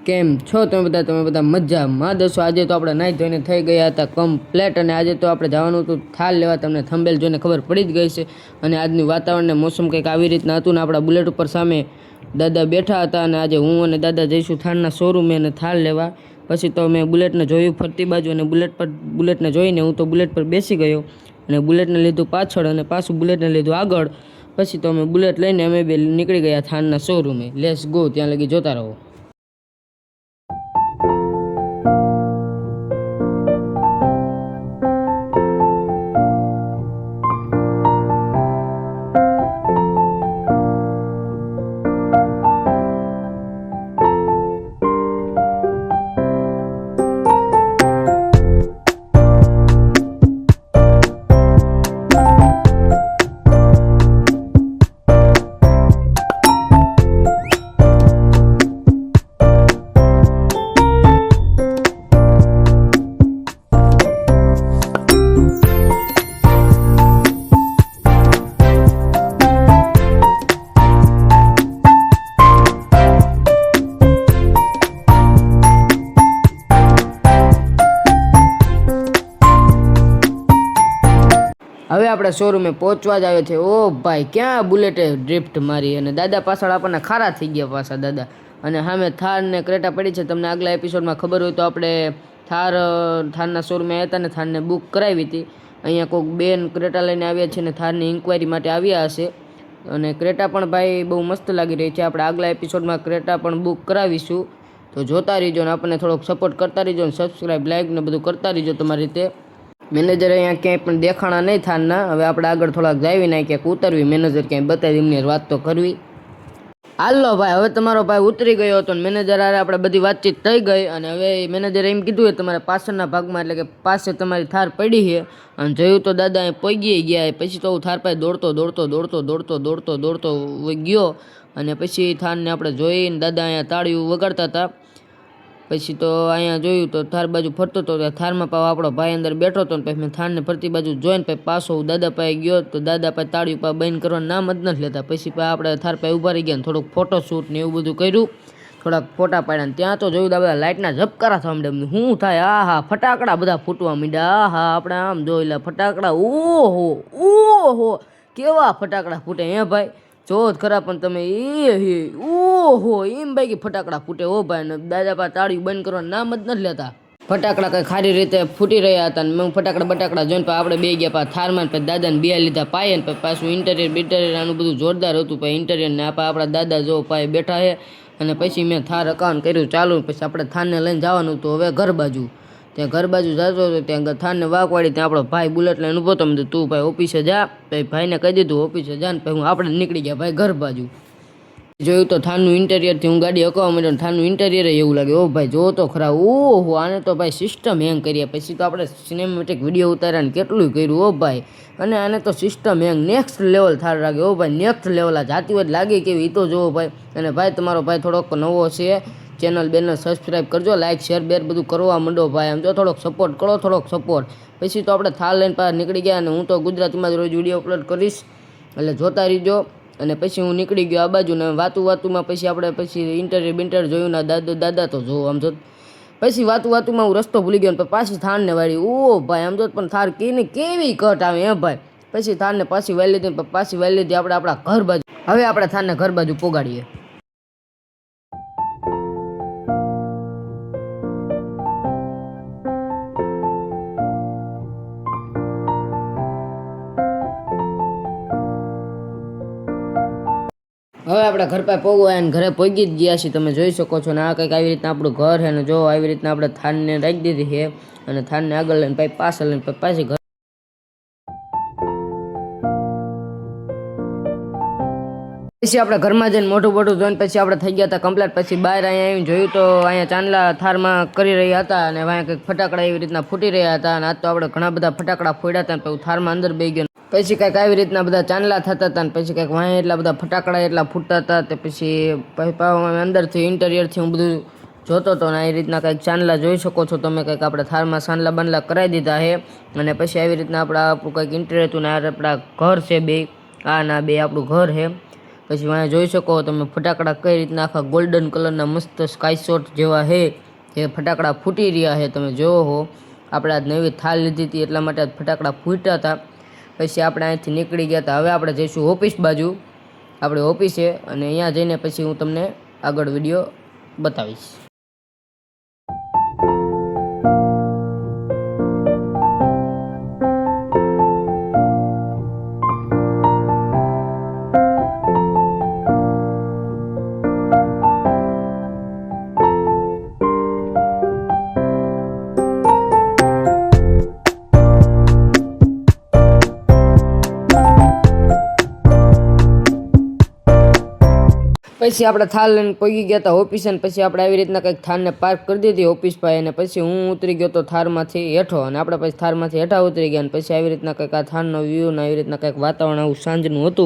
કેમ છો તમે બધા મજામાં દસો? આજે તો આપણે નાહી ધોઈને થઈ ગયા હતા કમ્પ્લેટ, અને આજે તો આપણે જવાનું હતું થાર લેવા. તમને થંબેલ જોઈને ખબર પડી જ ગઈ છે. અને આજનું વાતાવરણ ને મોસમ કંઈક આવી રીતના હતું ને આપણા બુલેટ ઉપર સામે દાદા બેઠા હતા, અને આજે હું અને દાદા જઈશું થારના શોરૂમે અને થાર લેવા. પછી તો મેં બુલેટને જોયું ફરતી બાજુ, અને બુલેટને જોઈને હું તો બુલેટ પર બેસી ગયો અને બુલેટને લીધું પાછળ અને પાછું બુલેટને લીધું આગળ. પછી તો અમે બુલેટ લઈને અમે બે નીકળી ગયા થારના શોરૂમે. લેટ્સ ગો, ત્યાં લગી જોતા રહો. હવે આપણે શોરૂમે પહોંચવા જ આવ્યો છે. ઓ ભાઈ, ક્યાં બુલેટે ડ્રિફ્ટ મારી અને દાદા પાછળ આપણને ખારા થઈ ગયા પાછા દાદા. અને સામે થાર ને ક્રેટા પડી છે. તમને આગલા એપિસોડમાં ખબર હોય તો આપણે થારના શોરૂમે આવ્યા હતા ને થારને બુક કરાવી હતી. અહીંયા કોઈક બેન ક્રેટા લઈને આવ્યા છે ને થારની ઇન્ક્વાયરી માટે આવ્યા હશે. અને ક્રેટા પણ ભાઈ બહુ મસ્ત લાગી રહી છે. આપણે આગલા એપિસોડમાં ક્રેટા પણ બુક કરાવીશું, તો જોતા રહીજો ને આપણને થોડોક સપોર્ટ કરતા રહીજો ને સબસ્ક્રાઈબ લાઈક ને બધું કરતા રહીજો તમારી રીતે. મેનેજર અહીંયા ક્યાંય પણ દેખાણા નહીં થારના. હવે આપણે આગળ થોડાક જાવી ને ક્યાંક ઉતરવી, મેનેજર ક્યાંય બતાવી એમની વાત તો કરવી. હાલો ભાઈ, હવે તમારો ભાઈ ઉતરી ગયો હતો ને મેનેજર હારે આપણે બધી વાતચીત થઈ ગઈ. અને હવે મેનેજરે એમ કીધું કે તમારે પાછળના ભાગમાં એટલે કે પાસે તમારી થાર પડી છે. અને જોયું તો દાદા અહીં પહોંચી ગયા. પછી તો હું થાર પાસે દોડતો ગયો. અને પછી થારને આપણે જોઈને દાદા અહીંયા તાળીઓ વગાડતા હતા. પછી તો અહીંયા જોયું તો થાર બાજુ ફરતો હતો. થારમાં પાછો આપણો ભાઈ અંદર બેઠો હતો ને પછી મેં થારને ફરતી બાજુ જોઈને પછી પાછો હું દાદા પાસે ગયો તો દાદા પાસે તાળીઓ પાસે બંધ કરવાનું નામ જ નથી લેતા. પછી આપણે થાર પાસે ઊભા રહી ગયા ને થોડુંક ફોટોશૂટ ને એવું બધું કર્યું, થોડાક ફોટા પાડ્યા. ને ત્યાં તો જોયું બધા લાઇટના ઝબકારા થવા માંડ્યા. શું થાય? આહા, ફટાકડા બધા ફૂટવા માંડ્યા. આહા, આપણે આમ જોઈ લે ફટાકડા. ઓહો કેવા ફટાકડા ફૂટે હે ભાઈ, જો જ ખરા. પણ તમે ઓહો એમ ભાઈ કે ફટાકડા ફૂટે હો ભાઈ. ને દાદા પાસે તાળીઓ બંધ કરવાનું નામ જ નથી લેતા. ફટાકડા કંઈ ખારી રીતે ફૂટી રહ્યા હતા. ને ફટાકડા બટાકડા જોઈને આપણે બે ગયા પા થારમાં. પછી દાદાને બે લીધા પાયે ને પછી પાછું ઇન્ટેરિયર આનું બધું જોરદાર હતું. પછી ઇન્ટેરિયર ને આપણા દાદા જો પાયે બેઠા છે. અને પછી મેં થાર અકાઉન્ટ કર્યું ચાલુ. પછી આપણે થારને લઈને જવાનું હતું હવે ઘર બાજુ. ત્યાં ઘર બાજુ જતો હતો ત્યાં થારને વાગવાડી. ત્યાં આપણો ભાઈ બુલેટ લઈને ઊભો હતો. મેં તું ભાઈ ઓફિસે જા. પછી ભાઈને કહી દીધું ઓફિસે જા. ને પછી આપણે નીકળી ગયા ભાઈ ઘર બાજુ. જોયું તો થારનું ઇન્ટેરિયરથી હું ગાડી હકવા માંડ્યો. થારનું ઇન્ટેરિયર એવું લાગે. ઓ ભાઈ જો તો ખરા. ઓહો, આને તો ભાઈ સિસ્ટમ હેંગ કરીએ. પછી તો આપણે સિનેમેટિક વિડીયો ઉતાર્યા ને કેટલું કર્યું હો ભાઈ. અને આને તો સિસ્ટમ હેંગ નેક્સ્ટ લેવલ થાર લાગે. ઓ ભાઈ નેક્સ્ટ લેવલ. આ જાતી હોય લાગે કેવી એ તો જોવો ભાઈ. અને ભાઈ તમારો ભાઈ થોડોક નવો છે, ચેનલ બેનને સબસ્ક્રાઈબ કરજો, લાઇક શેર બેર બધું કરવા માંડો ભાઈ. આમ જો થોડોક સપોર્ટ કરો, થોડોક સપોર્ટ. પછી તો આપણે થાર લઈને પાછા નીકળી ગયા. અને હું તો ગુજરાતીમાં જ રોજ વિડીયો અપલોડ કરીશ એટલે જોતા રહીજો. અને પછી હું નીકળી ગયો આ બાજુ ને વાતુમાં પછી આપણે પછી ઇન્ટરવ્યુ જોયું ના દાદા તો જો આમ જો. પછી વાતુમાં હું રસ્તો ભૂલી ગયો. પાછી થારને વાળી. ઓ ભાઈ આમ જો પણ થાર કેવી કટ આવે હે ભાઈ. પછી થારને પાછી વાળી લીધી આપણે આપણા ઘર બાજુ. હવે આપણે થારને ઘર બાજુ પોગાડીએ. હવે આપણે ઘર પાસે પોગવા અને ઘરે પહોંચી જ ગયા છીએ. તમે જોઈ શકો છો ને આ કંઈક આવી રીતના આપણું ઘર છે. ને જો આવી રીતના આપણે થારને રાખી દીધી છે. અને થારને આગળ લઈને પછી પાછળ લઈને પાછી ઘર. પછી આપણે ઘરમાં જઈને મોટું જોઈને પછી આપણે થઈ ગયા હતા કમ્પ્લીટ. પછી બહાર અહીંયા આવીને જોયું તો અહીંયા ચાંદલા થારમાં કરી રહ્યા હતા. અને અહીંયા કંઈક ફટાકડા એવી રીતના ફૂટી રહ્યા હતા. અને આજ તો આપણે ઘણા બધા ફટાકડા ફોડ્યા હતા. પછી થારમાં અંદર બેસી ગયો. પછી કંઈક આવી રીતના બધા ચાંદલા થતા હતા. ને પછી કંઈક વાંહે એટલા બધા ફટાકડા એટલા ફૂટતા હતા. તે પછી અંદરથી ઇન્ટેરિયરથી હું બધું જોતો હતો. ને આવી રીતના કંઈક ચાંદલા જોઈ શકો છો તમે. કંઈક આપણે થારમાં ચાંદલા બાંદલા કરાવી દીધા છે. અને પછી આવી રીતના આપણું કંઈક ઇન્ટેરિયર હતું. ને આપણા ઘર છે બે. આ ના બે આપણું ઘર છે. પછી અહીંયા જોઈ શકો તમે ફટાકડા કઈ રીતના આખા ગોલ્ડન કલરના મસ્ત સ્કાય શોટ જેવા છે, એ ફટાકડા ફૂટી રહ્યા છે. તમે જોવો હો, આપણે આજ નવી થાળ લીધી હતી એટલા માટે આજ ફટાકડા ફૂટ્યા હતા. પછી આપણે અહીંથી નીકળી ગયા હતા. હવે આપણે જઈશું ઓફિસ બાજુ, આપણે ઓફિસે, અને અહીંયા જઈને પછી હું તમને આગળ વિડીયો બતાવીશ. પછી આપણે થાળ લઈને પગી ગયા હતા ઓફિસે, અને પછી આપણે આવી રીતના કંઈક થારને પાર્ક કરી દીધી ઓફિસ પાસે, અને પછી હું ઉતરી ગયો તો થારમાંથી હેઠો, અને આપણે પછી થારમાંથી હેઠા ઉતરી ગયા, અને પછી આવી રીતના કંઈક આ થારનો વ્યૂ ને આવી રીતના કંઈક વાતાવરણ આવું સાંજનું હતું.